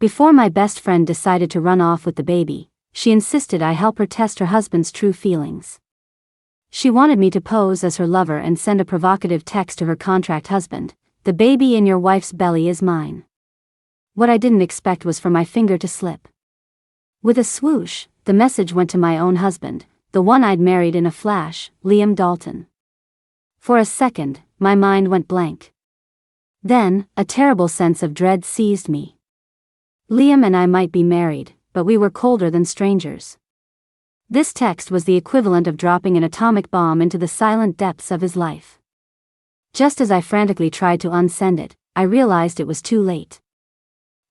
Before my best friend decided to run off with the baby, she insisted I help her test her husband's true feelings. She wanted me to pose as her lover and send a provocative text to her contract husband, "The baby in your wife's belly is mine." What I didn't expect was for my finger to slip. With a swoosh, the message went to my own husband, the one I'd married in a flash, Liam Dalton. For a second, my mind went blank. Then, a terrible sense of dread seized me. Liam and I might be married, but we were colder than strangers. This text was the equivalent of dropping an atomic bomb into the silent depths of his life. Just as I frantically tried to unsend it, I realized it was too late.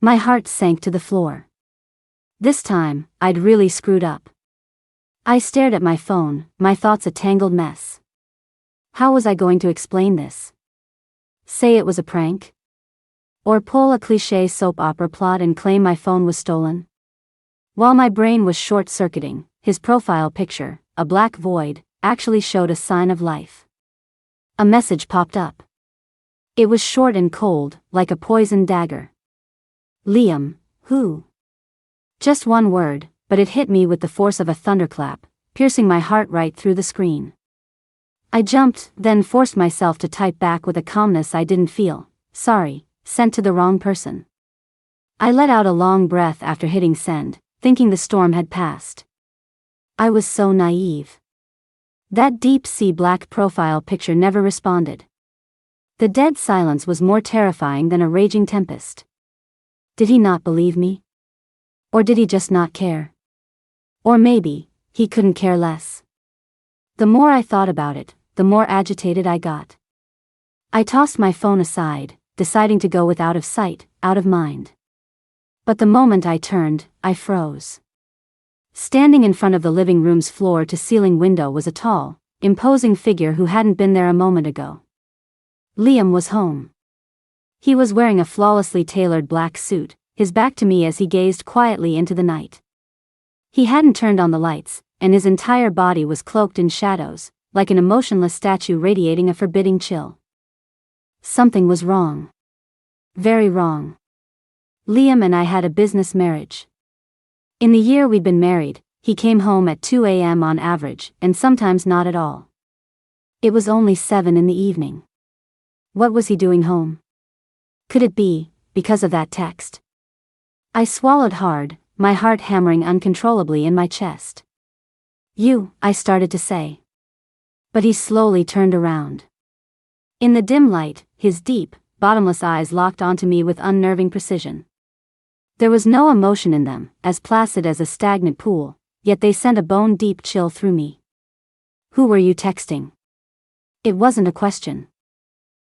My heart sank to the floor. This time, I'd really screwed up. I stared at my phone, my thoughts a tangled mess. How was I going to explain this? Say it was a prank? Or pull a cliché soap opera plot and claim my phone was stolen? While my brain was short-circuiting, his profile picture, a black void, actually showed a sign of life. A message popped up. It was short and cold, like a poisoned dagger. Liam, who? Just one word, but it hit me with the force of a thunderclap, piercing my heart right through the screen. I jumped, then forced myself to type back with a calmness I didn't feel, "Sorry, sent to the wrong person." I let out a long breath after hitting send, thinking the storm had passed. I was so naive. That deep-sea black profile picture never responded. The dead silence was more terrifying than a raging tempest. Did he not believe me? Or did he just not care? Or maybe, he couldn't care less. The more I thought about it, the more agitated I got. I tossed my phone aside, deciding to go with out of sight, out of mind. But the moment I turned, I froze. Standing in front of the living room's floor-to-ceiling window was a tall, imposing figure who hadn't been there a moment ago. Liam was home. He was wearing a flawlessly tailored black suit, his back to me as he gazed quietly into the night. He hadn't turned on the lights, and his entire body was cloaked in shadows, like an emotionless statue radiating a forbidding chill. Something was wrong. Very wrong. Liam and I had a business marriage. In the year we'd been married, he came home at 2 a.m. on average, and sometimes not at all. It was only 7 in the evening. What was he doing home? Could it be, because of that text? I swallowed hard, my heart hammering uncontrollably in my chest. I started to say. But he slowly turned around. In the dim light, his deep, bottomless eyes locked onto me with unnerving precision. There was no emotion in them, as placid as a stagnant pool, yet they sent a bone-deep chill through me. "Who were you texting?" It wasn't a question.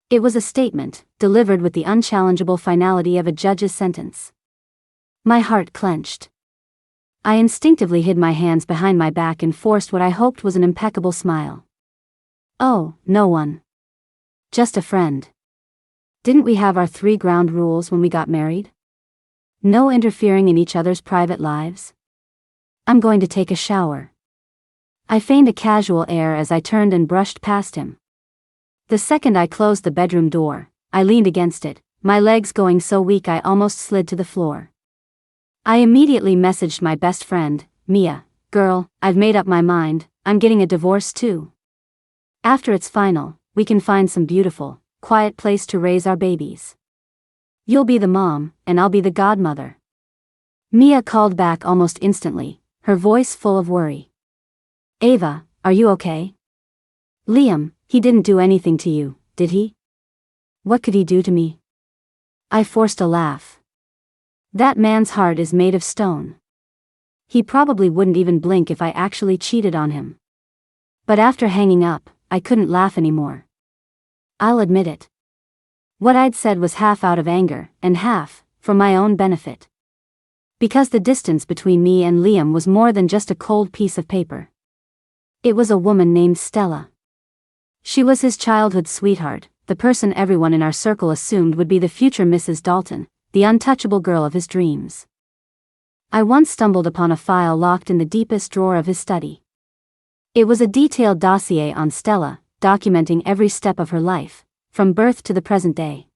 It was a statement, delivered with the unchallengeable finality of a judge's sentence. My heart clenched. I instinctively hid my hands behind my back and forced what I hoped was an impeccable smile. "Oh, no one. Just a friend. Didn't we have our 3 ground rules when we got married? No interfering in each other's private lives? I'm going to take a shower." I feigned a casual air as I turned and brushed past him. The second I closed the bedroom door, I leaned against it, my legs going so weak I almost slid to the floor. I immediately messaged my best friend, Mia, "Girl, I've made up my mind, I'm getting a divorce too. After it's final, we can find some beautiful, quiet place to raise our babies. You'll be the mom, and I'll be the godmother." Mia called back almost instantly, her voice full of worry. "Ava, are you okay? Liam, he didn't do anything to you, did he? What could he do to me?" I forced a laugh. That man's heart is made of stone. He probably wouldn't even blink if I actually cheated on him. But after hanging up, I couldn't laugh anymore. I'll admit it. What I'd said was half out of anger, and half, for my own benefit. Because the distance between me and Liam was more than just a cold piece of paper. It was a woman named Stella. She was his childhood sweetheart, the person everyone in our circle assumed would be the future Mrs. Dalton, the untouchable girl of his dreams. I once stumbled upon a file locked in the deepest drawer of his study. It was a detailed dossier on Stella, documenting every step of her life, from birth to the present day.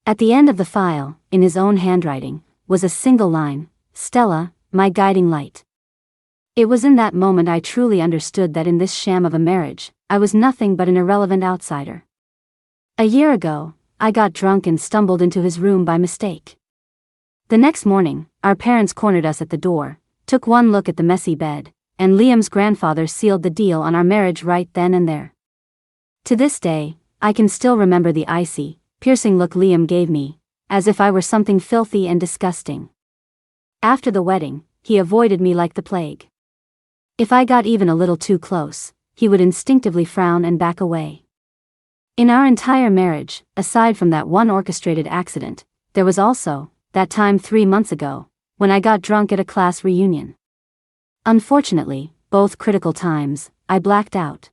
At the end of the file, in his own handwriting, was a single line: "Stella, my guiding light." It was in that moment I truly understood that in this sham of a marriage, I was nothing but an irrelevant outsider. A year ago, I got drunk and stumbled into his room by mistake. The next morning, our parents cornered us at the door, took one look at the messy bed, and Liam's grandfather sealed the deal on our marriage right then and there. To this day, I can still remember the icy, piercing look Liam gave me, as if I were something filthy and disgusting. After the wedding, he avoided me like the plague. If I got even a little too close, he would instinctively frown and back away. In our entire marriage, aside from that one orchestrated accident, there was also that time 3 months ago, when I got drunk at a class reunion. Unfortunately, both critical times, I blacked out.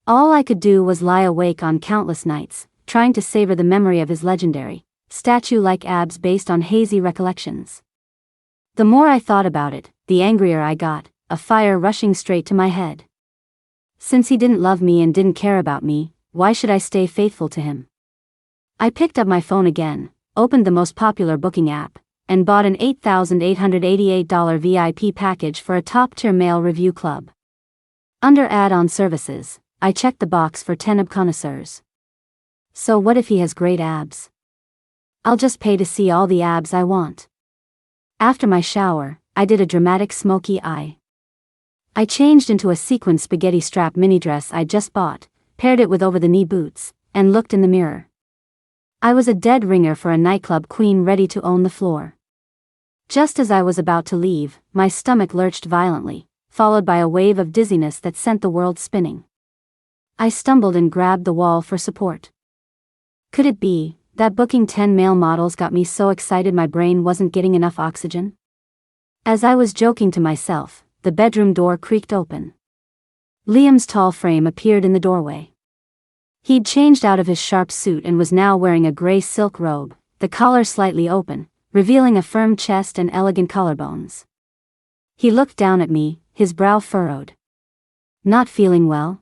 All I could do was lie awake on countless nights, trying to savor the memory of his legendary, statue-like abs based on hazy recollections. The more I thought about it, the angrier I got, a fire rushing straight to my head. Since he didn't love me and didn't care about me, why should I stay faithful to him? I picked up my phone again, opened the most popular booking app, and bought an $8,888 VIP package for a top-tier male review club. Under add-on services, I checked the box for 10 connoisseurs. So what if he has great abs? I'll just pay to see all the abs I want. After my shower, I did a dramatic smoky eye. I changed into a sequin spaghetti strap mini dress I'd just bought, paired it with over-the-knee boots, and looked in the mirror. I was a dead ringer for a nightclub queen ready to own the floor. Just as I was about to leave, my stomach lurched violently, followed by a wave of dizziness that sent the world spinning. I stumbled and grabbed the wall for support. Could it be that booking 10 male models got me so excited my brain wasn't getting enough oxygen? As I was joking to myself, the bedroom door creaked open. Liam's tall frame appeared in the doorway. He'd changed out of his sharp suit and was now wearing a gray silk robe, the collar slightly open, revealing a firm chest and elegant collarbones. He looked down at me, his brow furrowed. "Not feeling well?"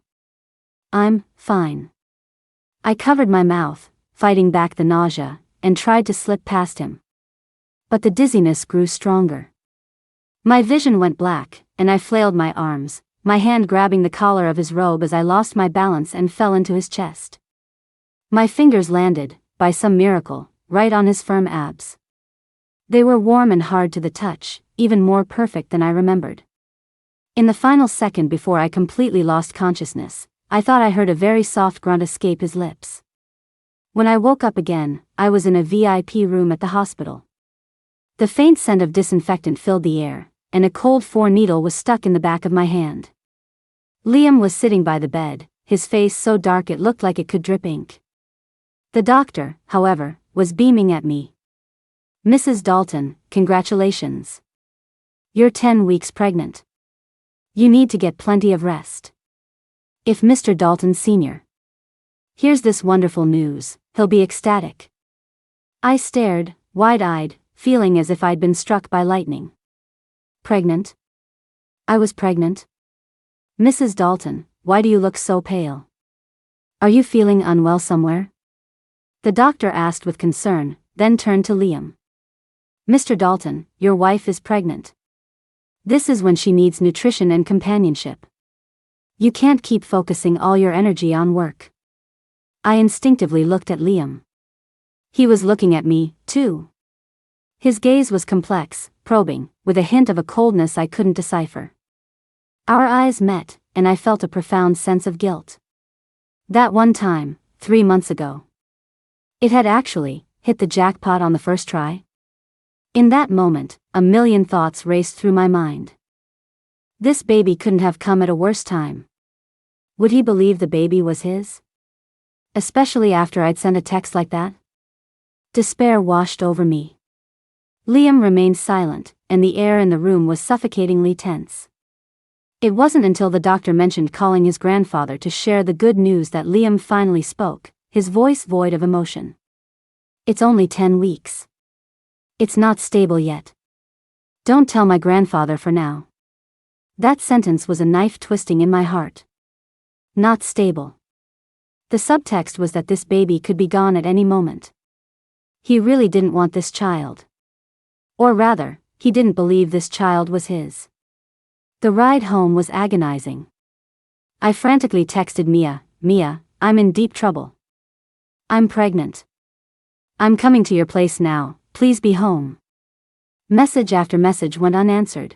"I'm fine." I covered my mouth, fighting back the nausea, and tried to slip past him. But the dizziness grew stronger. My vision went black, and I flailed my arms, my hand grabbing the collar of his robe as I lost my balance and fell into his chest. My fingers landed, by some miracle, right on his firm abs. They were warm and hard to the touch, even more perfect than I remembered. In the final second before I completely lost consciousness, I thought I heard a very soft grunt escape his lips. When I woke up again, I was in a VIP room at the hospital. The faint scent of disinfectant filled the air, and a cold 4-needle was stuck in the back of my hand. Liam was sitting by the bed, his face so dark it looked like it could drip ink. The doctor, however, was beaming at me. "Mrs. Dalton, congratulations. You're 10 weeks pregnant. You need to get plenty of rest. If Mr. Dalton Sr. hears this wonderful news, he'll be ecstatic." I stared, wide-eyed, feeling as if I'd been struck by lightning. Pregnant? I was pregnant? "Mrs. Dalton, why do you look so pale? Are you feeling unwell somewhere?" The doctor asked with concern, then turned to Liam. "Mr. Dalton, your wife is pregnant. This is when she needs nutrition and companionship. You can't keep focusing all your energy on work." I instinctively looked at Liam. He was looking at me, too. His gaze was complex, probing, with a hint of a coldness I couldn't decipher. Our eyes met, and I felt a profound sense of guilt. That one time, 3 months ago. It had actually hit the jackpot on the first try. In that moment, a million thoughts raced through my mind. This baby couldn't have come at a worse time. Would he believe the baby was his? Especially after I'd sent a text like that? Despair washed over me. Liam remained silent, and the air in the room was suffocatingly tense. It wasn't until the doctor mentioned calling his grandfather to share the good news that Liam finally spoke, his voice void of emotion. "It's only 10 weeks. It's not stable yet. Don't tell my grandfather for now." That sentence was a knife twisting in my heart. Not stable. The subtext was that this baby could be gone at any moment. He really didn't want this child. Or rather, he didn't believe this child was his. The ride home was agonizing. I frantically texted Mia, I'm in deep trouble. I'm pregnant. I'm coming to your place now, please be home. Message after message went unanswered.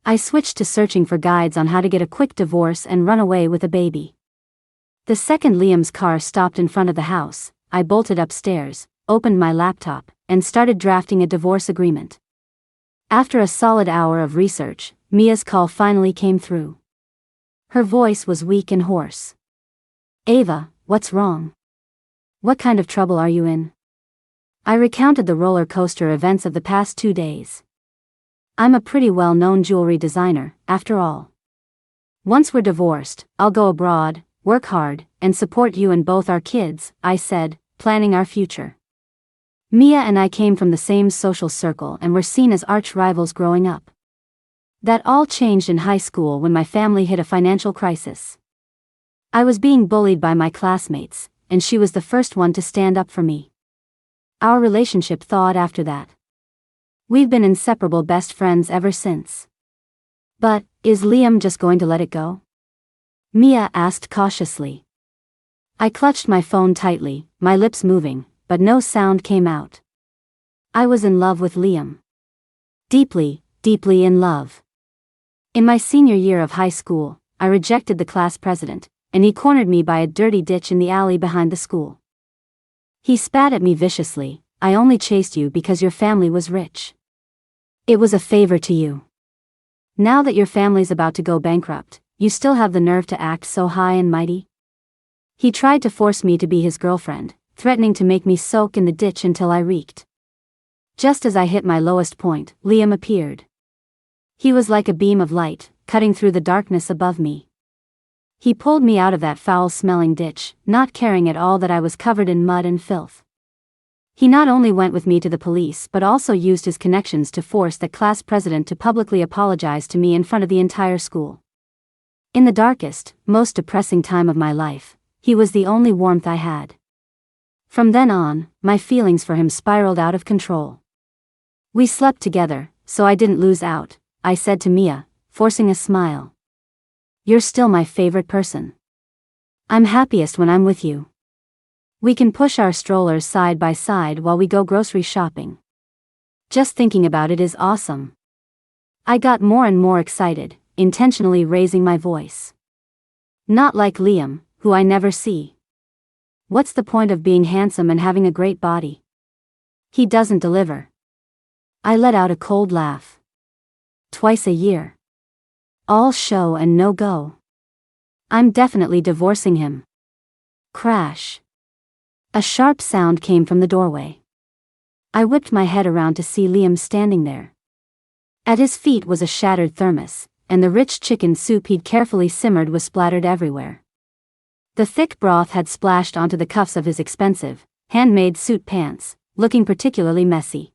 I switched to searching for guides on how to get a quick divorce and run away with a baby. The second Liam's car stopped in front of the house, I bolted upstairs, opened my laptop, and started drafting a divorce agreement. After a solid hour of research, Mia's call finally came through. Her voice was weak and hoarse. Ava, what's wrong? What kind of trouble are you in? I recounted the roller coaster events of the past 2 days. I'm a pretty well-known jewelry designer, after all. Once we're divorced, I'll go abroad, work hard, and support you and both our kids, I said, planning our future. Mia and I came from the same social circle and were seen as arch rivals growing up. That all changed in high school when my family hit a financial crisis. I was being bullied by my classmates, and she was the first one to stand up for me. Our relationship thawed after that. We've been inseparable best friends ever since. But, is Liam just going to let it go? Mia asked cautiously. I clutched my phone tightly, my lips moving, but no sound came out. I was in love with Liam. Deeply, deeply in love. In my senior year of high school, I rejected the class president, and he cornered me by a dirty ditch in the alley behind the school. He spat at me viciously, I only chased you because your family was rich. It was a favor to you. Now that your family's about to go bankrupt, you still have the nerve to act so high and mighty? He tried to force me to be his girlfriend, threatening to make me soak in the ditch until I reeked. Just as I hit my lowest point, Liam appeared. He was like a beam of light, cutting through the darkness above me. He pulled me out of that foul-smelling ditch, not caring at all that I was covered in mud and filth. He not only went with me to the police but also used his connections to force the class president to publicly apologize to me in front of the entire school. In the darkest, most depressing time of my life, he was the only warmth I had. From then on, my feelings for him spiraled out of control. We slept together, so I didn't lose out, I said to Mia, forcing a smile. You're still my favorite person. I'm happiest when I'm with you. We can push our strollers side by side while we go grocery shopping. Just thinking about it is awesome. I got more and more excited, intentionally raising my voice. Not like Liam, who I never see. What's the point of being handsome and having a great body? He doesn't deliver. I let out a cold laugh. Twice a year. All show and no go. I'm definitely divorcing him. Crash. A sharp sound came from the doorway. I whipped my head around to see Liam standing there. At his feet was a shattered thermos, and the rich chicken soup he'd carefully simmered was splattered everywhere. The thick broth had splashed onto the cuffs of his expensive, handmade suit pants, looking particularly messy.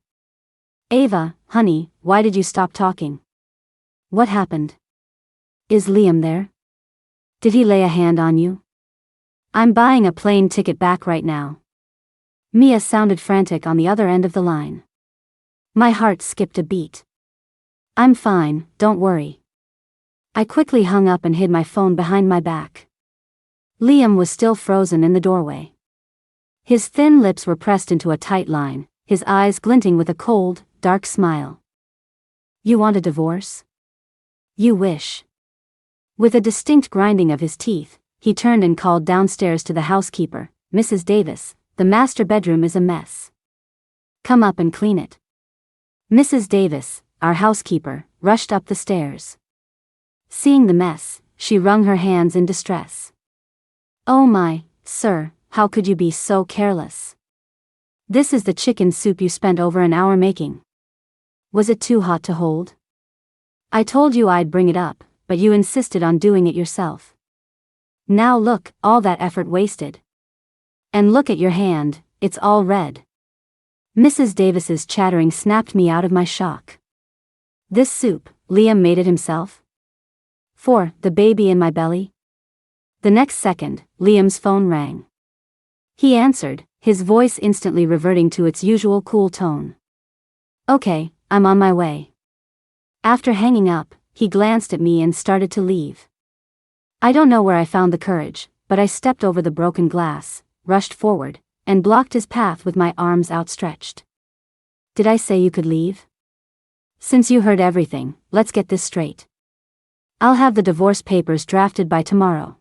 Ava, honey, why did you stop talking? What happened? Is Liam there? Did he lay a hand on you? I'm buying a plane ticket back right now. Mia sounded frantic on the other end of the line. My heart skipped a beat. I'm fine, don't worry. I quickly hung up and hid my phone behind my back. Liam was still frozen in the doorway. His thin lips were pressed into a tight line, his eyes glinting with a cold, dark smile. You want a divorce? You wish. With a distinct grinding of his teeth, he turned and called downstairs to the housekeeper, Mrs. Davis, the master bedroom is a mess. Come up and clean it. Mrs. Davis, our housekeeper, rushed up the stairs. Seeing the mess, she wrung her hands in distress. Oh my, sir, how could you be so careless? This is the chicken soup you spent over an hour making. Was it too hot to hold? I told you I'd bring it up, but you insisted on doing it yourself. Now look, all that effort wasted. And look at your hand, it's all red. Mrs. Davis's chattering snapped me out of my shock. This soup, Liam made it himself? For the baby in my belly? The next second, Liam's phone rang. He answered, his voice instantly reverting to its usual cool tone. Okay, I'm on my way. After hanging up, he glanced at me and started to leave. I don't know where I found the courage, but I stepped over the broken glass, rushed forward, and blocked his path with my arms outstretched. Did I say you could leave? Since you heard everything, let's get this straight. I'll have the divorce papers drafted by tomorrow.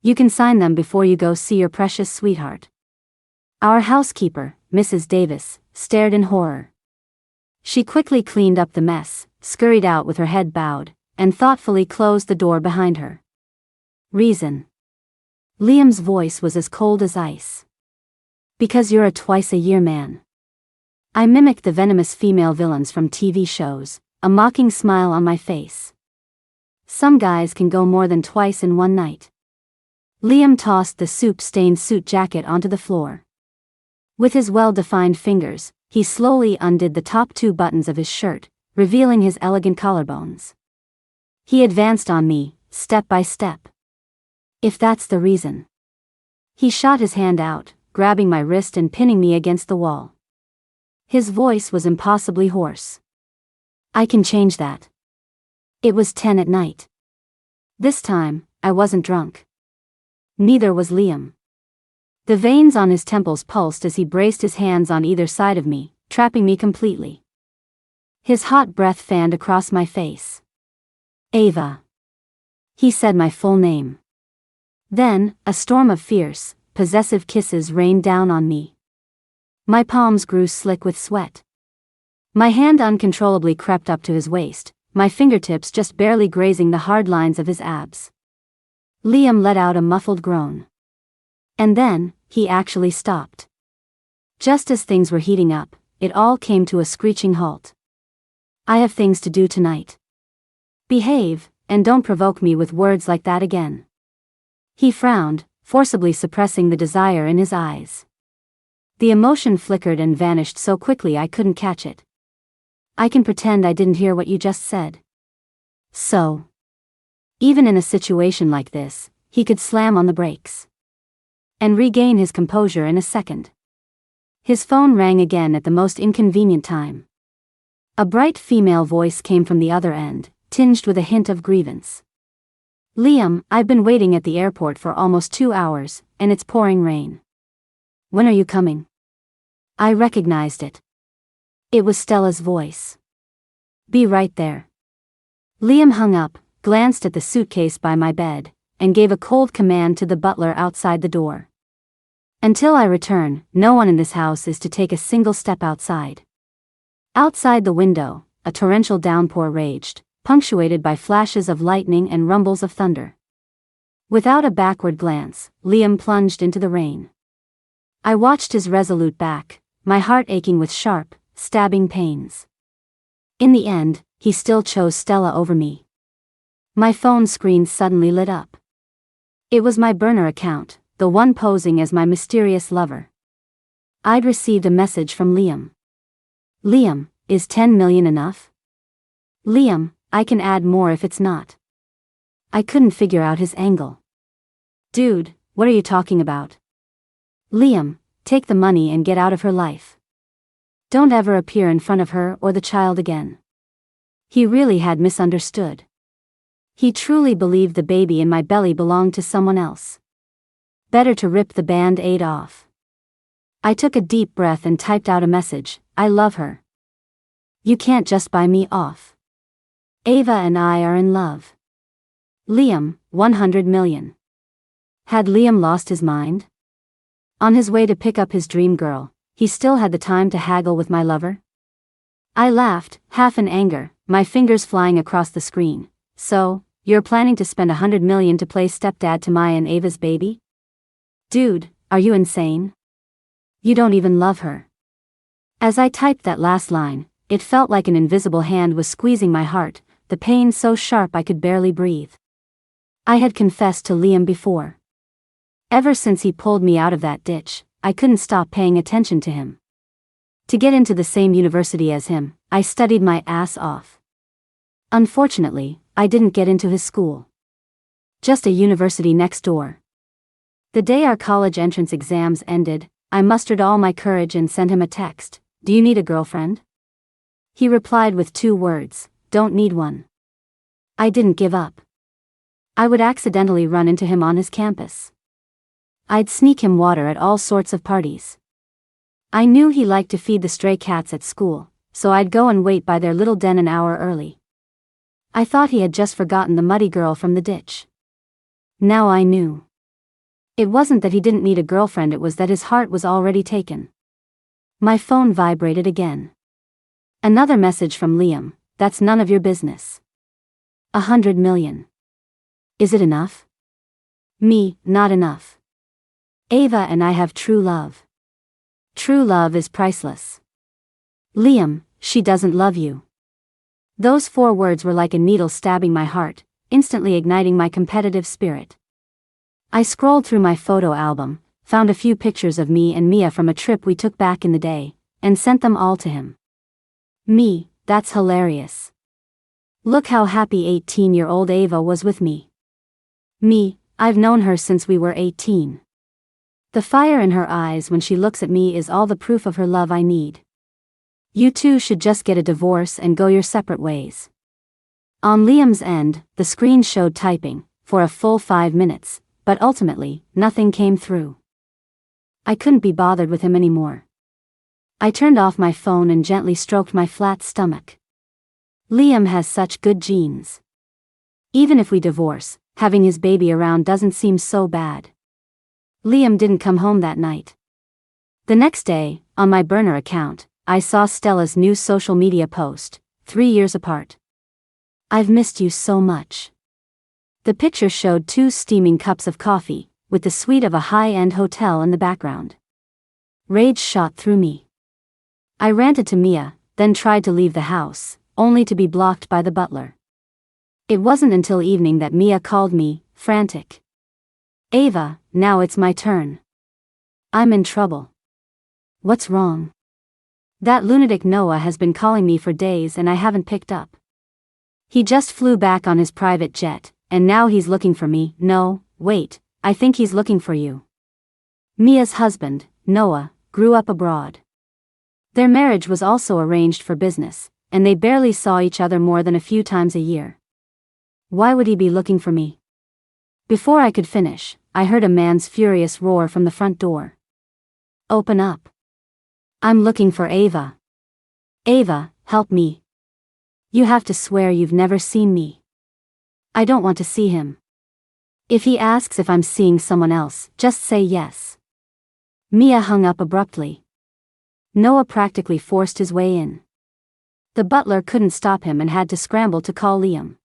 You can sign them before you go see your precious sweetheart. Our housekeeper, Mrs. Davis, stared in horror. She quickly cleaned up the mess, scurried out with her head bowed, and thoughtfully closed the door behind her. Reason. Liam's voice was as cold as ice. Because you're a twice-a-year man. I mimicked the venomous female villains from TV shows, a mocking smile on my face. Some guys can go more than twice in one night. Liam tossed the soup-stained suit jacket onto the floor. With his well-defined fingers, he slowly undid the top 2 buttons of his shirt, revealing his elegant collarbones. He advanced on me, step by step. If that's the reason. He shot his hand out, grabbing my wrist and pinning me against the wall. His voice was impossibly hoarse. I can change that. It was 10 at night. This time, I wasn't drunk. Neither was Liam. The veins on his temples pulsed as he braced his hands on either side of me, trapping me completely. His hot breath fanned across my face. Ava. He said my full name. Then, a storm of fierce, possessive kisses rained down on me. My palms grew slick with sweat. My hand uncontrollably crept up to his waist, my fingertips just barely grazing the hard lines of his abs. Liam let out a muffled groan. And then, he actually stopped. Just as things were heating up, it all came to a screeching halt. I have things to do tonight. Behave, and don't provoke me with words like that again. He frowned, forcibly suppressing the desire in his eyes. The emotion flickered and vanished so quickly I couldn't catch it. I can pretend I didn't hear what you just said. So. Even in a situation like this, he could slam on the brakes. And regain his composure in a second. His phone rang again at the most inconvenient time. A bright female voice came from the other end, tinged with a hint of grievance. Liam, I've been waiting at the airport for almost 2 hours, and it's pouring rain. When are you coming? I recognized it. It was Stella's voice. Be right there. Liam hung up, glanced at the suitcase by my bed, and gave a cold command to the butler outside the door. Until I return, no one in this house is to take a single step outside. Outside the window, a torrential downpour raged, punctuated by flashes of lightning and rumbles of thunder. Without a backward glance, Liam plunged into the rain. I watched his resolute back, my heart aching with sharp, stabbing pains. In the end, he still chose Stella over me. My phone screen suddenly lit up. It was my burner account, the one posing as my mysterious lover. I'd received a message from Liam. Liam, is 10 million enough? Liam, I can add more if it's not. I couldn't figure out his angle. Dude, what are you talking about? Liam, take the money and get out of her life. Don't ever appear in front of her or the child again. He really had misunderstood. He truly believed the baby in my belly belonged to someone else. Better to rip the band-aid off. I took a deep breath and typed out a message, I love her. You can't just buy me off. Ava and I are in love. Liam, 100 million. Had Liam lost his mind? On his way to pick up his dream girl, he still had the time to haggle with my lover? I laughed, half in anger, my fingers flying across the screen. So, you're planning to spend 100 million to play stepdad to Maya and Ava's baby? Dude, are you insane? You don't even love her. As I typed that last line, it felt like an invisible hand was squeezing my heart, the pain so sharp I could barely breathe. I had confessed to Liam before. Ever since he pulled me out of that ditch, I couldn't stop paying attention to him. To get into the same university as him, I studied my ass off. Unfortunately, I didn't get into his school. Just a university next door. The day our college entrance exams ended, I mustered all my courage and sent him a text. Do you need a girlfriend? He replied with 2 words, "Don't need one." I didn't give up. I would accidentally run into him on his campus. I'd sneak him water at all sorts of parties. I knew he liked to feed the stray cats at school, so I'd go and wait by their little den an hour early. I thought he had just forgotten the muddy girl from the ditch. Now I knew. It wasn't that he didn't need a girlfriend, it was that his heart was already taken. My phone vibrated again. Another message from Liam, "That's none of your business." 100 million. Is it enough? Me, not enough. Ava and I have true love. True love is priceless. Liam, she doesn't love you. Those 4 words were like a needle stabbing my heart, instantly igniting my competitive spirit. I scrolled through my photo album, found a few pictures of me and Mia from a trip we took back in the day, and sent them all to him. Me, that's hilarious. Look how happy 18-year-old Ava was with me. Me, I've known her since we were 18. The fire in her eyes when she looks at me is all the proof of her love I need. You two should just get a divorce and go your separate ways. On Liam's end, the screen showed typing, for a full 5 minutes, but ultimately, nothing came through. I couldn't be bothered with him anymore. I turned off my phone and gently stroked my flat stomach. Liam has such good genes. Even if we divorce, having his baby around doesn't seem so bad. Liam didn't come home that night. The next day, on my burner account, I saw Stella's new social media post, 3 years apart. "I've missed you so much." The picture showed 2 steaming cups of coffee, with the suite of a high-end hotel in the background. Rage shot through me. I ranted to Mia, then tried to leave the house, only to be blocked by the butler. It wasn't until evening that Mia called me, frantic. "Ava, now it's my turn. I'm in trouble." "What's wrong?" "That lunatic Noah has been calling me for days and I haven't picked up. He just flew back on his private jet, and now he's looking for me." "No, wait, I think he's looking for you." Mia's husband, Noah, grew up abroad. Their marriage was also arranged for business, and they barely saw each other more than a few times a year. Why would he be looking for me? Before I could finish, I heard a man's furious roar from the front door. "Open up. I'm looking for Ava. Ava, help me. You have to swear you've never seen me. I don't want to see him. If he asks if I'm seeing someone else, just say yes." Mia hung up abruptly. Noah practically forced his way in. The butler couldn't stop him and had to scramble to call Liam.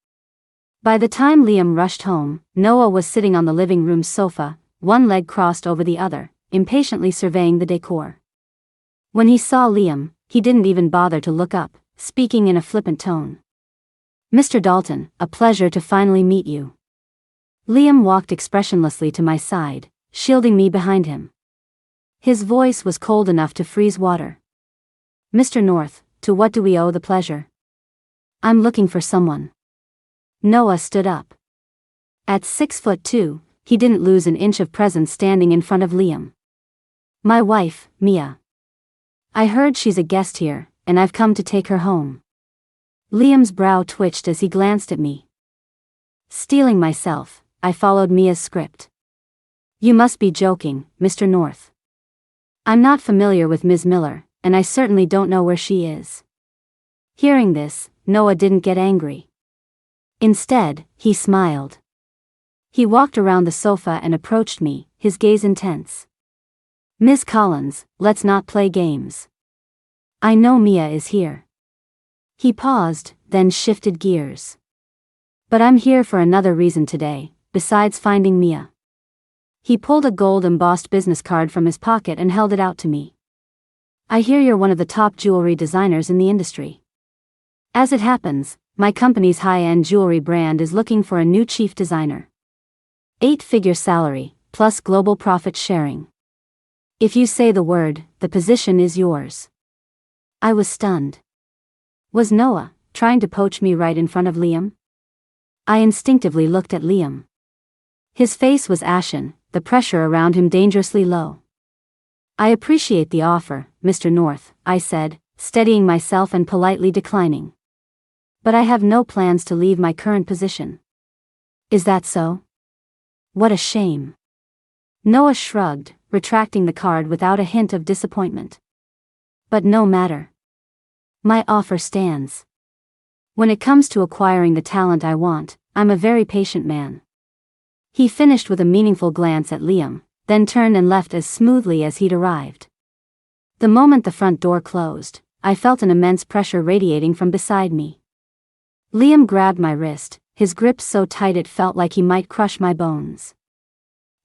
By the time Liam rushed home, Noah was sitting on the living room sofa, one leg crossed over the other, impatiently surveying the decor. When he saw Liam, he didn't even bother to look up, speaking in a flippant tone. "Mr. Dalton, a pleasure to finally meet you." Liam walked expressionlessly to my side, shielding me behind him. His voice was cold enough to freeze water. "Mr. North, to what do we owe the pleasure?" "I'm looking for someone." Noah stood up. At 6'2", he didn't lose an inch of presence standing in front of Liam. "My wife, Mia. I heard she's a guest here, and I've come to take her home." Liam's brow twitched as he glanced at me. Steeling myself, I followed Mia's script. "You must be joking, Mr. North. I'm not familiar with Ms. Miller, and I certainly don't know where she is." Hearing this, Noah didn't get angry. Instead, he smiled. He walked around the sofa and approached me, his gaze intense. "Ms. Collins, let's not play games. I know Mia is here." He paused, then shifted gears. "But I'm here for another reason today, besides finding Mia." He pulled a gold-embossed business card from his pocket and held it out to me. "I hear you're one of the top jewelry designers in the industry. As it happens, my company's high-end jewelry brand is looking for a new chief designer. 8-figure salary, plus global profit sharing. If you say the word, the position is yours." I was stunned. Was Noah trying to poach me right in front of Liam? I instinctively looked at Liam. His face was ashen, the pressure around him dangerously low. "I appreciate the offer, Mr. North," I said, steadying myself and politely declining. But I have no plans to leave my current position. Is that so? What a shame. Noah shrugged, retracting the card without a hint of disappointment. But no matter. My offer stands. When it comes to acquiring the talent I want, I'm a very patient man. He finished with a meaningful glance at Liam, then turned and left as smoothly as he'd arrived. The moment the front door closed, I felt an immense pressure radiating from beside me. Liam grabbed my wrist, his grip so tight it felt like he might crush my bones.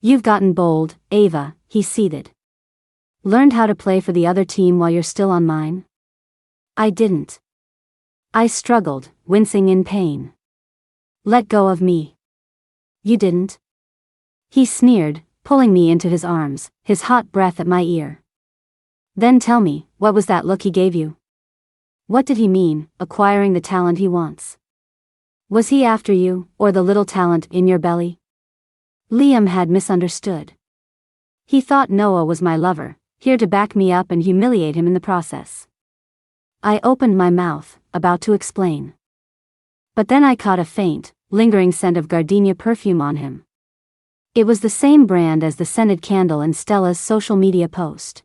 You've gotten bold, Ava, he seethed. Learned how to play for the other team while you're still on mine? I didn't. I struggled, wincing in pain. Let go of me. You didn't? He sneered, pulling me into his arms, his hot breath at my ear. Then tell me, what was that look he gave you? What did he mean, acquiring the talent he wants? Was he after you, or the little talent in your belly? Liam had misunderstood. He thought Noah was my lover, here to back me up and humiliate him in the process. I opened my mouth, about to explain. But then I caught a faint, lingering scent of gardenia perfume on him. It was the same brand as the scented candle in Stella's social media post.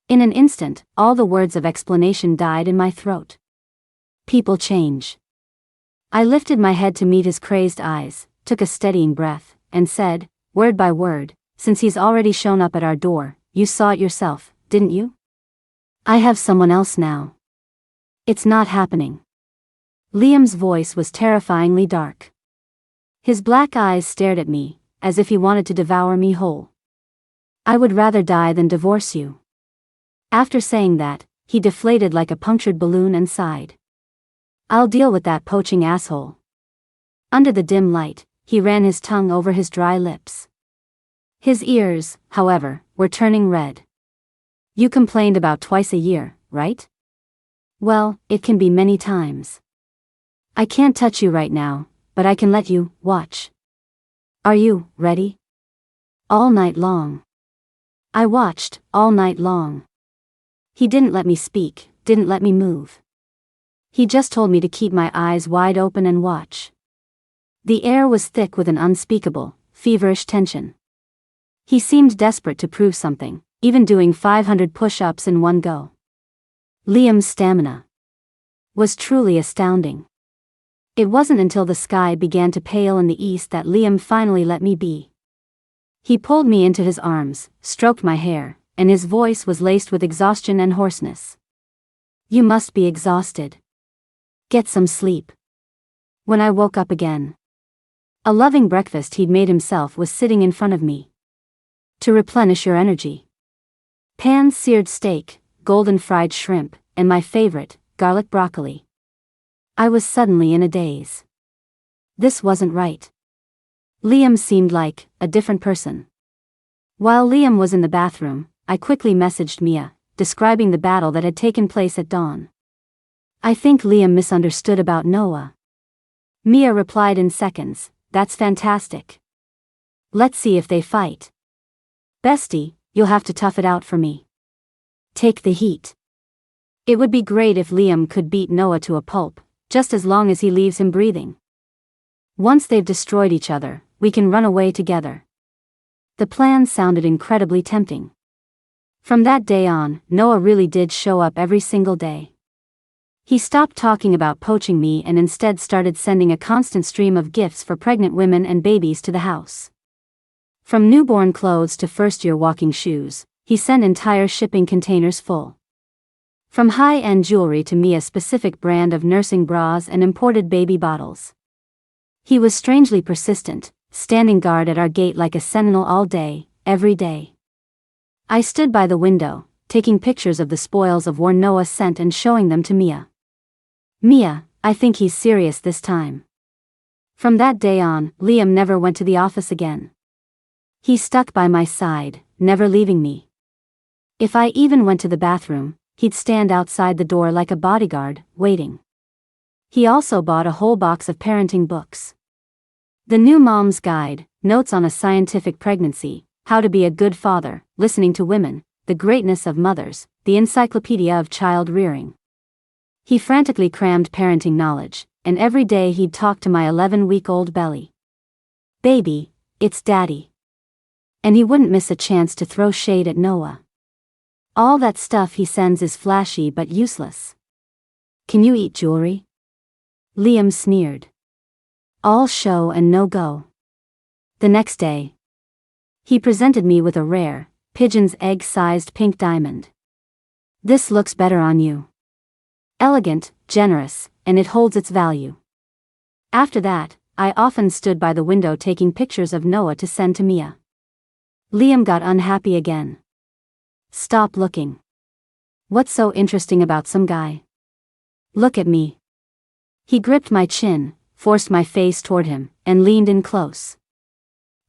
In an instant, all the words of explanation died in my throat. People change. I lifted my head to meet his crazed eyes, took a steadying breath, and said, word by word, since he's already shown up at our door, you saw it yourself, didn't you? I have someone else now. It's not happening. Liam's voice was terrifyingly dark. His black eyes stared at me, as if he wanted to devour me whole. I would rather die than divorce you. After saying that, he deflated like a punctured balloon and sighed. I'll deal with that poaching asshole. Under the dim light, he ran his tongue over his dry lips. His ears, however, were turning red. You complained about twice a year, right? Well, it can be many times. I can't touch you right now, but I can let you watch. Are you ready? All night long. I watched, all night long. He didn't let me speak, didn't let me move. He just told me to keep my eyes wide open and watch. The air was thick with an unspeakable, feverish tension. He seemed desperate to prove something, even doing 500 push-ups in one go. Liam's stamina was truly astounding. It wasn't until the sky began to pale in the east that Liam finally let me be. He pulled me into his arms, stroked my hair, and his voice was laced with exhaustion and hoarseness. You must be exhausted. Get some sleep. When I woke up again, a loving breakfast he'd made himself was sitting in front of me. To replenish your energy. Pan-seared steak, golden fried shrimp, and my favorite, garlic broccoli. I was suddenly in a daze. This wasn't right. Liam seemed like a different person. While Liam was in the bathroom, I quickly messaged Mia, describing the battle that had taken place at dawn. I think Liam misunderstood about Noah. Mia replied in seconds, that's fantastic. Let's see if they fight. Bestie, you'll have to tough it out for me. Take the heat. It would be great if Liam could beat Noah to a pulp, just as long as he leaves him breathing. Once they've destroyed each other, we can run away together. The plan sounded incredibly tempting. From that day on, Noah really did show up every single day. He stopped talking about poaching me and instead started sending a constant stream of gifts for pregnant women and babies to the house. From newborn clothes to first-year walking shoes, he sent entire shipping containers full. From high-end jewelry to Mia's specific brand of nursing bras and imported baby bottles. He was strangely persistent, standing guard at our gate like a sentinel all day, every day. I stood by the window, taking pictures of the spoils of war Noah sent and showing them to Mia. Mia, I think he's serious this time. From that day on, Liam never went to the office again. He stuck by my side, never leaving me. If I even went to the bathroom, he'd stand outside the door like a bodyguard, waiting. He also bought a whole box of parenting books. The New Mom's Guide, Notes on a Scientific Pregnancy, How to Be a Good Father, Listening to Women, The Greatness of Mothers, the Encyclopedia of Child Rearing. He frantically crammed parenting knowledge, and every day he'd talk to my 11-week-old belly. "Baby, it's Daddy." And he wouldn't miss a chance to throw shade at Noah. "All that stuff he sends is flashy but useless. Can you eat jewelry?" Liam sneered. "All show and no go." The next day, he presented me with a rare, pigeon's egg-sized pink diamond. "This looks better on you. Elegant, generous, and it holds its value." After that, I often stood by the window taking pictures of Noah to send to Mia. Liam got unhappy again. "Stop looking. What's so interesting about some guy? Look at me." He gripped my chin, forced my face toward him, and leaned in close.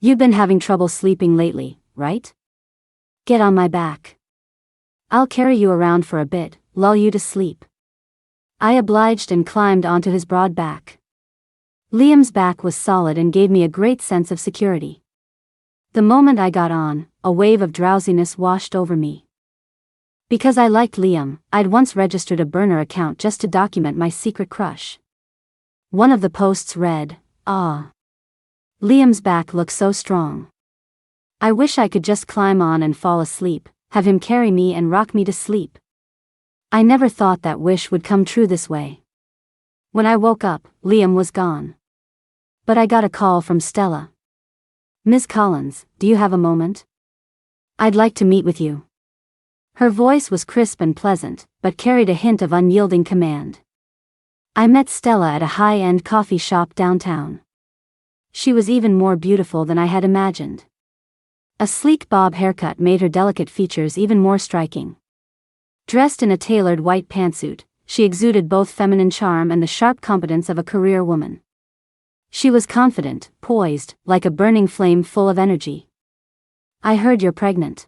"You've been having trouble sleeping lately, right? Get on my back. I'll carry you around for a bit, lull you to sleep." I obliged and climbed onto his broad back. Liam's back was solid and gave me a great sense of security. The moment I got on, a wave of drowsiness washed over me. Because I liked Liam, I'd once registered a burner account just to document my secret crush. One of the posts read, "Ah, Liam's back looks so strong. I wish I could just climb on and fall asleep, have him carry me and rock me to sleep." I never thought that wish would come true this way. When I woke up, Liam was gone. But I got a call from Stella. "Ms. Collins, do you have a moment? I'd like to meet with you." Her voice was crisp and pleasant, but carried a hint of unyielding command. I met Stella at a high-end coffee shop downtown. She was even more beautiful than I had imagined. A sleek bob haircut made her delicate features even more striking. Dressed in a tailored white pantsuit, she exuded both feminine charm and the sharp competence of a career woman. She was confident, poised, like a burning flame full of energy. "I heard you're pregnant."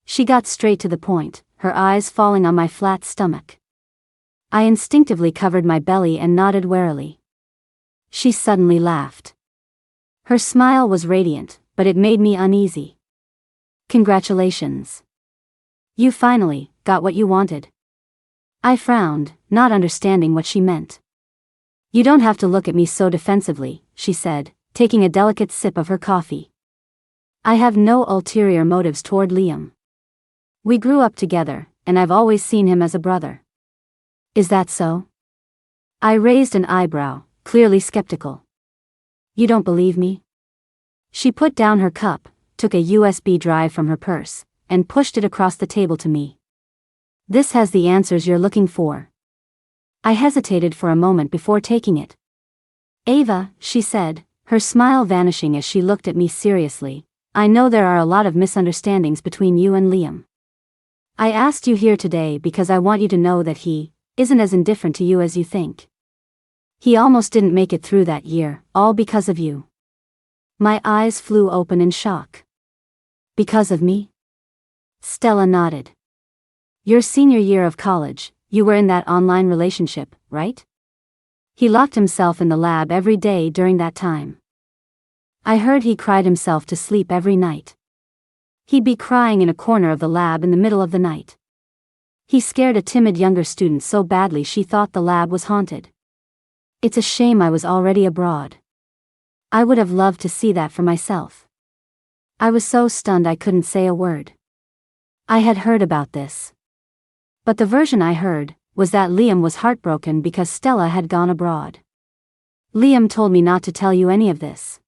She got straight to the point, her eyes falling on my flat stomach. I instinctively covered my belly and nodded warily. She suddenly laughed. Her smile was radiant, but it made me uneasy. "Congratulations. You finally got what you wanted." I frowned, not understanding what she meant. "You don't have to look at me so defensively," she said, taking a delicate sip of her coffee. "I have no ulterior motives toward Liam. We grew up together, and I've always seen him as a brother." "Is that so?" I raised an eyebrow, clearly skeptical. "You don't believe me?" She put down her cup, took a USB drive from her purse, and pushed it across the table to me. "This has the answers you're looking for." I hesitated for a moment before taking it. "Ava," she said, her smile vanishing as she looked at me seriously, "I know there are a lot of misunderstandings between you and Liam. I asked you here today because I want you to know that he isn't as indifferent to you as you think. He almost didn't make it through that year, all because of you." My eyes flew open in shock. "Because of me?" Stella nodded. "Your senior year of college, you were in that online relationship, right? He locked himself in the lab every day during that time. I heard he cried himself to sleep every night. He'd be crying in a corner of the lab in the middle of the night. He scared a timid younger student so badly she thought the lab was haunted. It's a shame I was already abroad. I would have loved to see that for myself." I was so stunned I couldn't say a word. I had heard about this. But the version I heard was that Liam was heartbroken because Stella had gone abroad. "Liam told me not to tell you any of this.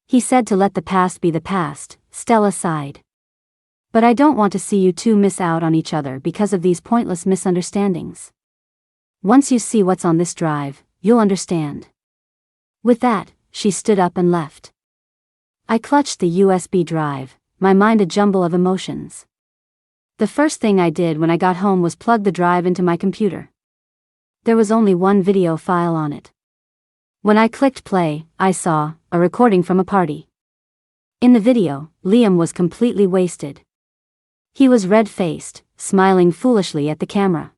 He said to let the past be the past," Stella sighed. "But I don't want to see you two miss out on each other because of these pointless misunderstandings. Once you see what's on this drive, you'll understand." With that, she stood up and left. I clutched the USB drive, my mind a jumble of emotions. The first thing I did when I got home was plug the drive into my computer. There was only one video file on it. When I clicked play, I saw a recording from a party. In the video, Liam was completely wasted. He was red-faced, smiling foolishly at the camera.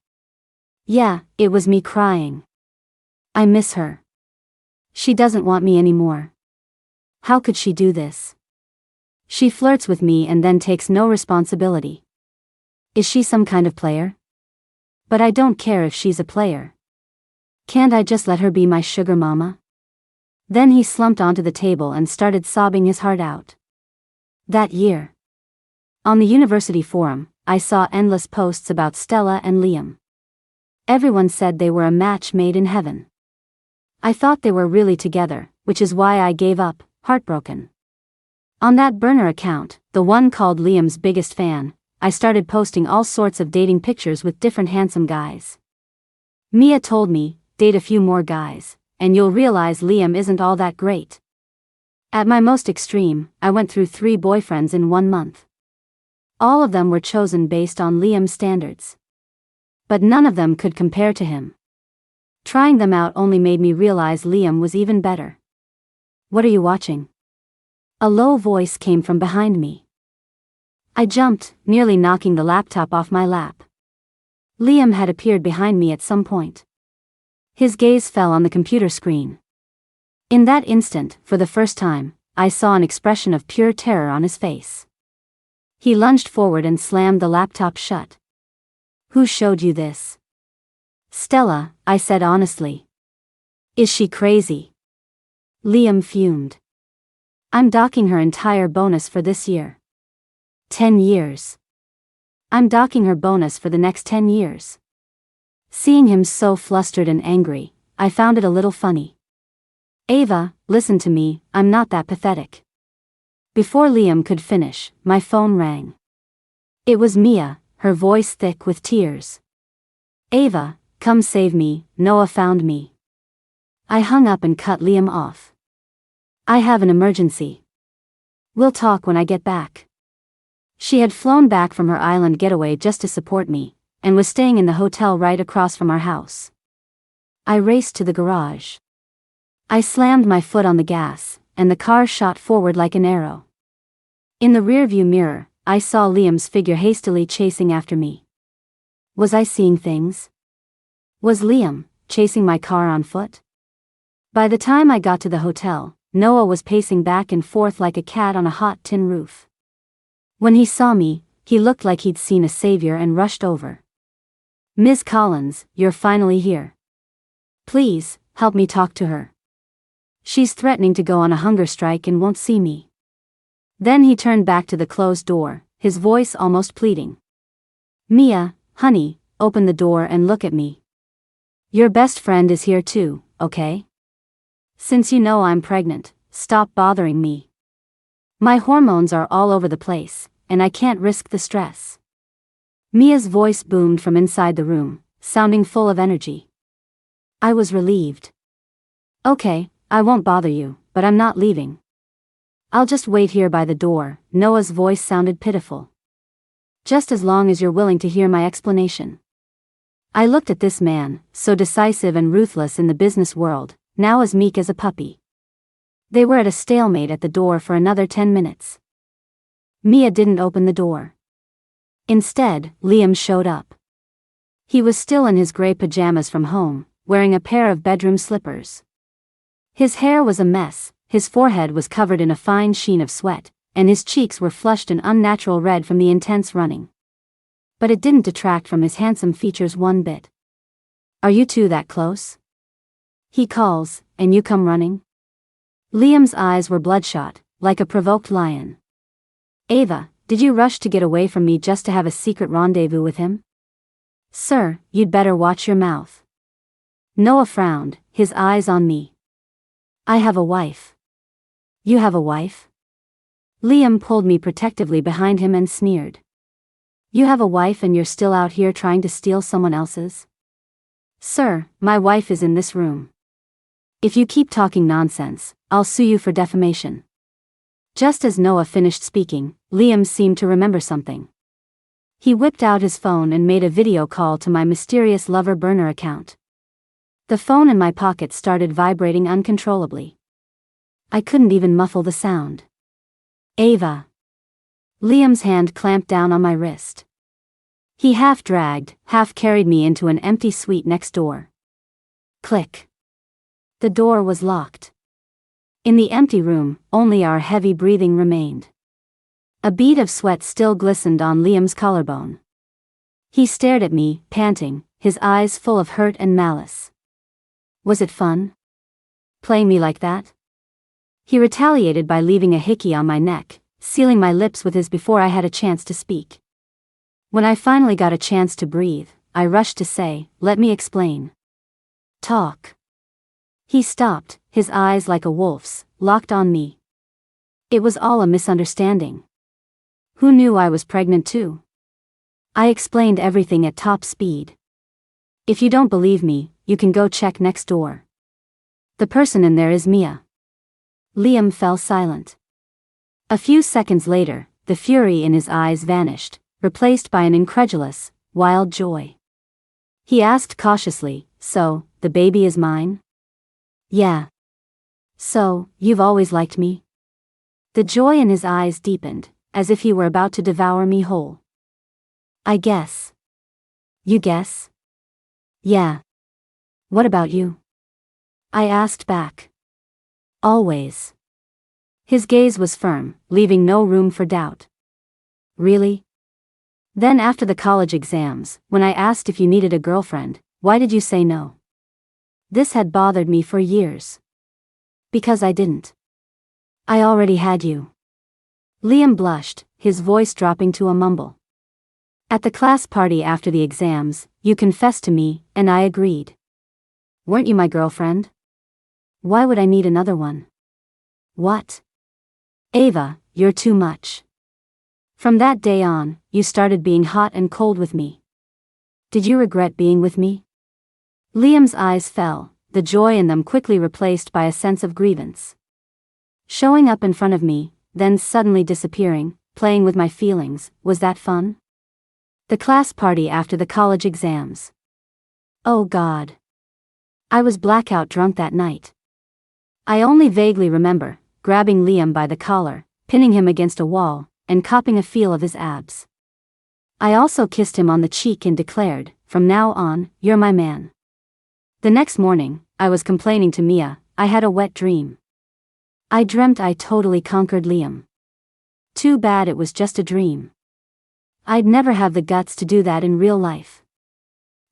Yeah, it was me crying. I miss her. She doesn't want me anymore. How could she do this? She flirts with me and then takes no responsibility. Is she some kind of player? But I don't care if she's a player. Can't I just let her be my sugar mama? Then he slumped onto the table and started sobbing his heart out. That year, on the university forum, I saw endless posts about Stella and Liam. Everyone said they were a match made in heaven. I thought they were really together, which is why I gave up, heartbroken. On that burner account, the one called Liam's biggest fan, I started posting all sorts of dating pictures with different handsome guys. Mia told me, date a few more guys, and you'll realize Liam isn't all that great. At my most extreme, I went through 3 boyfriends in 1 month. All of them were chosen based on Liam's standards. But none of them could compare to him. Trying them out only made me realize Liam was even better. What are you watching? A low voice came from behind me. I jumped, nearly knocking the laptop off my lap. Liam had appeared behind me at some point. His gaze fell on the computer screen. In that instant, for the first time, I saw an expression of pure terror on his face. He lunged forward and slammed the laptop shut. Who showed you this? Stella, I said honestly. Is she crazy? Liam fumed. I'm docking her entire bonus for this year. 10 years. I'm docking her bonus for the next 10 years. Seeing him so flustered and angry, I found it a little funny. Ava, listen to me, I'm not that pathetic. Before Liam could finish, my phone rang. It was Mia, her voice thick with tears. Ava, come save me, Noah found me. I hung up and cut Liam off. I have an emergency. We'll talk when I get back. She had flown back from her island getaway just to support me, and was staying in the hotel right across from our house. I raced to the garage. I slammed my foot on the gas, and the car shot forward like an arrow. In the rearview mirror, I saw Liam's figure hastily chasing after me. Was I seeing things? Was Liam chasing my car on foot? By the time I got to the hotel, Noah was pacing back and forth like a cat on a hot tin roof. When he saw me, he looked like he'd seen a savior and rushed over. Ms. Collins, you're finally here. Please, help me talk to her. She's threatening to go on a hunger strike and won't see me. Then he turned back to the closed door, his voice almost pleading. Mia, honey, open the door and look at me. Your best friend is here too, okay? Since you know I'm pregnant, stop bothering me. My hormones are all over the place, and I can't risk the stress. Mia's voice boomed from inside the room, sounding full of energy. I was relieved. Okay, I won't bother you, but I'm not leaving. I'll just wait here by the door, Noah's voice sounded pitiful. Just as long as you're willing to hear my explanation. I looked at this man, so decisive and ruthless in the business world, now as meek as a puppy. They were at a stalemate at the door for another 10 minutes. Mia didn't open the door. Instead, Liam showed up. He was still in his gray pajamas from home, wearing a pair of bedroom slippers. His hair was a mess, his forehead was covered in a fine sheen of sweat, and his cheeks were flushed an unnatural red from the intense running. But it didn't detract from his handsome features one bit. Are you two that close? He calls, and you come running? Liam's eyes were bloodshot, like a provoked lion. Ava, did you rush to get away from me just to have a secret rendezvous with him? Sir, you'd better watch your mouth. Noah frowned, his eyes on me. I have a wife. You have a wife? Liam pulled me protectively behind him and sneered. You have a wife and you're still out here trying to steal someone else's? Sir, my wife is in this room. If you keep talking nonsense, I'll sue you for defamation. Just as Noah finished speaking, Liam seemed to remember something. He whipped out his phone and made a video call to my mysterious lover burner account. The phone in my pocket started vibrating uncontrollably. I couldn't even muffle the sound. Ava. Liam's hand clamped down on my wrist. He half dragged, half carried me into an empty suite next door. Click. The door was locked. In the empty room, only our heavy breathing remained. A bead of sweat still glistened on Liam's collarbone. He stared at me, panting, his eyes full of hurt and malice. Was it fun? Playing me like that? He retaliated by leaving a hickey on my neck, sealing my lips with his before I had a chance to speak. When I finally got a chance to breathe, I rushed to say, "Let me explain." "Talk." He stopped, his eyes like a wolf's, locked on me. It was all a misunderstanding. Who knew I was pregnant too? I explained everything at top speed. "If you don't believe me, you can go check next door. The person in there is Mia." Liam fell silent. A few seconds later, the fury in his eyes vanished, replaced by an incredulous, wild joy. He asked cautiously, "So, the baby is mine?" "Yeah." "So, you've always liked me?" The joy in his eyes deepened, as if he were about to devour me whole. "I guess." "You guess?" "Yeah. What about you?" I asked back. "Always." His gaze was firm, leaving no room for doubt. "Really? Then after the college exams, when I asked if you needed a girlfriend, why did you say no?" This had bothered me for years. "Because I didn't. I already had you." Liam blushed, his voice dropping to a mumble. "At the class party after the exams, you confessed to me, and I agreed. Weren't you my girlfriend? Why would I need another one?" "What? Ava, you're too much. From that day on, you started being hot and cold with me. Did you regret being with me?" Liam's eyes fell, the joy in them quickly replaced by a sense of grievance. Showing up in front of me, then suddenly disappearing, playing with my feelings, was that fun? The class party after the college exams. Oh God. I was blackout drunk that night. I only vaguely remember grabbing Liam by the collar, pinning him against a wall, and copping a feel of his abs. I also kissed him on the cheek and declared, "From now on, you're my man." The next morning, I was complaining to Mia, I had a wet dream. I dreamt I totally conquered Liam. Too bad it was just a dream. I'd never have the guts to do that in real life.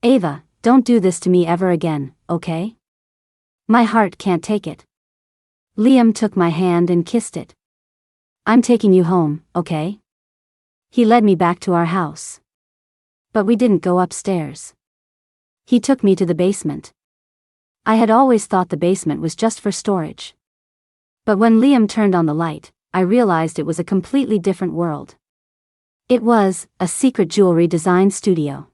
"Ava, don't do this to me ever again, okay? My heart can't take it." Liam took my hand and kissed it. "I'm taking you home, okay?" He led me back to our house. But we didn't go upstairs. He took me to the basement. I had always thought the basement was just for storage. But when Liam turned on the light, I realized it was a completely different world. It was a secret jewelry design studio.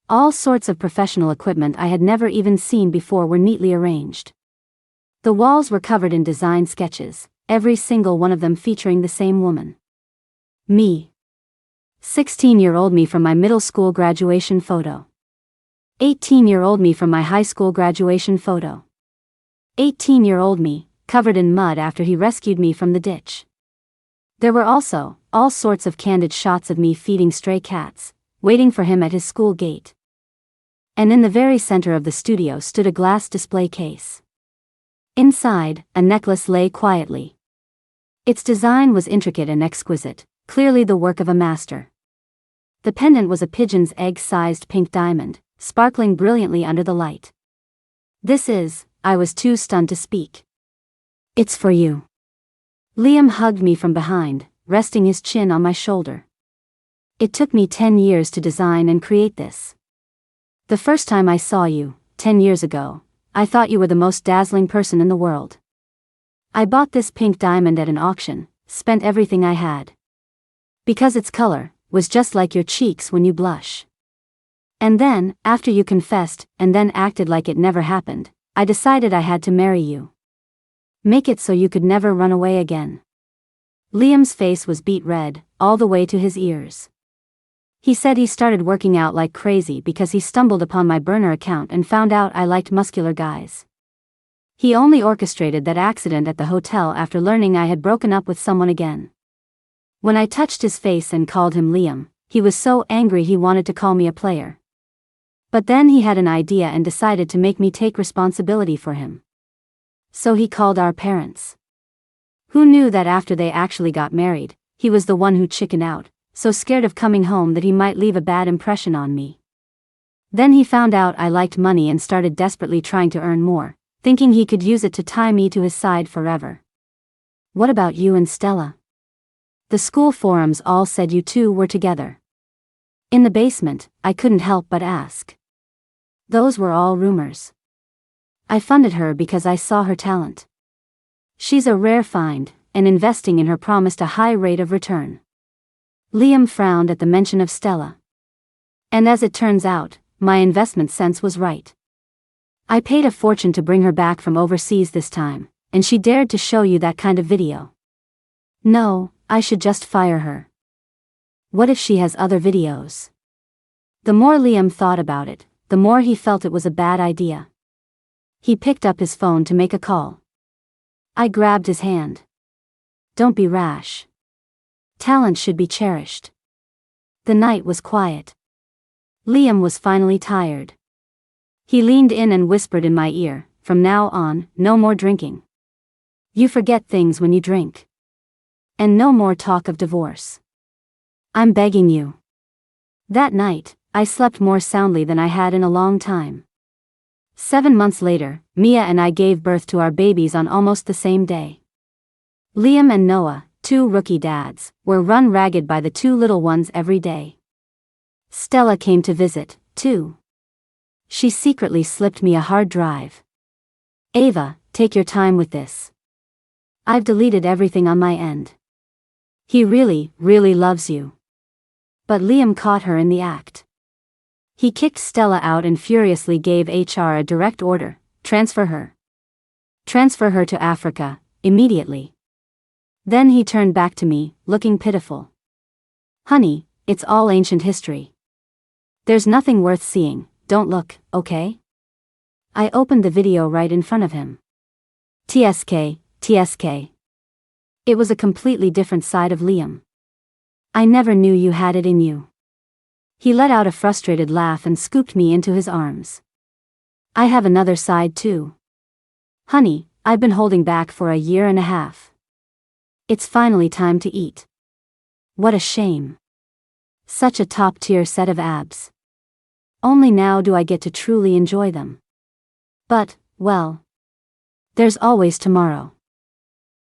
All sorts of professional equipment I had never even seen before were neatly arranged. The walls were covered in design sketches, every single one of them featuring the same woman. Me. 16-year-old me from my middle school graduation photo. 18-year-old me from my high school graduation photo. 18-year-old me, covered in mud after he rescued me from the ditch. There were also all sorts of candid shots of me feeding stray cats, waiting for him at his school gate. And in the very center of the studio stood a glass display case. Inside, a necklace lay quietly. Its design was intricate and exquisite, clearly the work of a master. The pendant was a pigeon's egg-sized pink diamond, sparkling brilliantly under the light. I was too stunned to speak. "It's for you." Liam hugged me from behind, resting his chin on my shoulder. "It took me 10 years to design and create this. The first time I saw you, 10 years ago, I thought you were the most dazzling person in the world. I bought this pink diamond at an auction, spent everything I had. Because its color was just like your cheeks when you blush. And then, after you confessed, and then acted like it never happened, I decided I had to marry you. Make it so you could never run away again." Liam's face was beet red, all the way to his ears. He said he started working out like crazy because he stumbled upon my burner account and found out I liked muscular guys. He only orchestrated that accident at the hotel after learning I had broken up with someone again. When I touched his face and called him Liam, he was so angry he wanted to call me a player. But then he had an idea and decided to make me take responsibility for him. So he called our parents. Who knew that after they actually got married, he was the one who chickened out, so scared of coming home that he might leave a bad impression on me. Then he found out I liked money and started desperately trying to earn more, thinking he could use it to tie me to his side forever. What about you and Stella? The school forums all said you two were together. In the basement, I couldn't help but ask. Those were all rumors. I funded her because I saw her talent. She's a rare find, and investing in her promised a high rate of return. Liam frowned at the mention of Stella. And as it turns out, my investment sense was right. I paid a fortune to bring her back from overseas this time, and she dared to show you that kind of video. No, I should just fire her. What if she has other videos? The more Liam thought about it, the more he felt it was a bad idea. He picked up his phone to make a call. I grabbed his hand. Don't be rash. Talent should be cherished. The night was quiet. Liam was finally tired. He leaned in and whispered in my ear, "From now on, no more drinking. You forget things when you drink. And no more talk of divorce. I'm begging you." That night, I slept more soundly than I had in a long time. 7 months later, Mia and I gave birth to our babies on almost the same day. Liam and Noah, 2 rookie dads, were run ragged by the 2 little ones every day. Stella came to visit, too. She secretly slipped me a hard drive. "Ava, take your time with this. I've deleted everything on my end. He really, really loves you." But Liam caught her in the act. He kicked Stella out and furiously gave HR a direct order: transfer her. Transfer her to Africa, immediately. Then he turned back to me, looking pitiful. "Honey, it's all ancient history. There's nothing worth seeing, don't look, okay?" I opened the video right in front of him. TSK. It was a completely different side of Liam. "I never knew you had it in you." He let out a frustrated laugh and scooped me into his arms. "I have another side too. Honey, I've been holding back for a year and a half. It's finally time to eat." What a shame. Such a top-tier set of abs. Only now do I get to truly enjoy them. But, well, there's always tomorrow.